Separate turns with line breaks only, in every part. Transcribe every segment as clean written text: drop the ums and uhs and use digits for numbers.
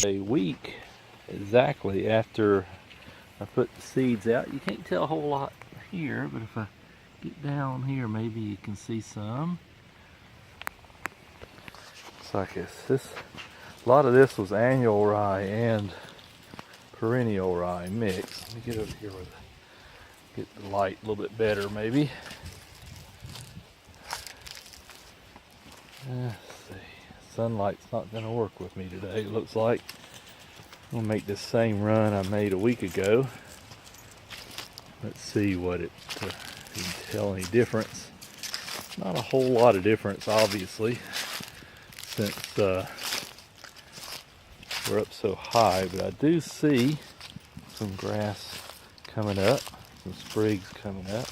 A week exactly after I put the seeds out. You can't tell a whole lot here, but if I get down here, maybe you can see some. Looks like a lot of this was annual rye and perennial rye mix. Let me get over here with get the light a little bit better, maybe. Let's see. Sunlight's not going to work with me today, it looks like. I'm going to make this same run I made a week ago. Let's see what it, if you can tell any difference. Not a whole lot of difference, obviously, since we're up so high, but I do see some grass coming up, some sprigs coming up.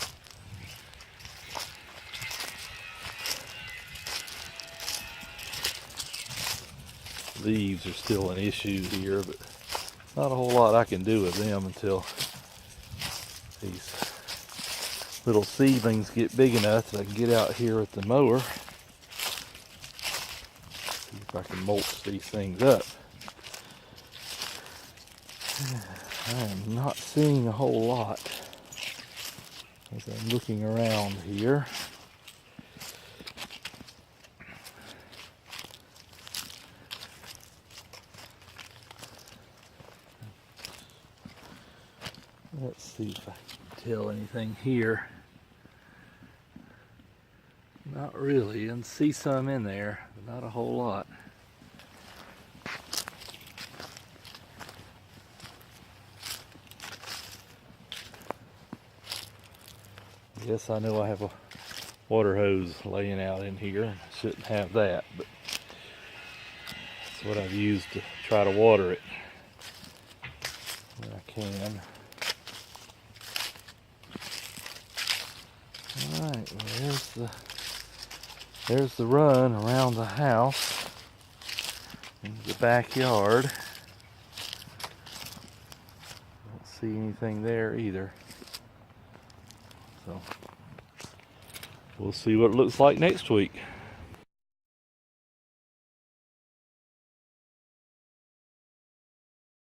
Leaves are still an issue here, but not a whole lot I can do with them until these little seedlings get big enough that I can get out here with the mower. See if I can mulch these things up. I am not seeing a whole lot as I'm looking around here. Let's see if I can tell anything here. Not really. You can see some in there, but not a whole lot. Yes, I know I have a water hose laying out in here. I shouldn't have that, but that's what I've used to try to water it when I can. Alright, well there's the run around the house into the backyard. Don't see anything there either. So we'll see what it looks like next week.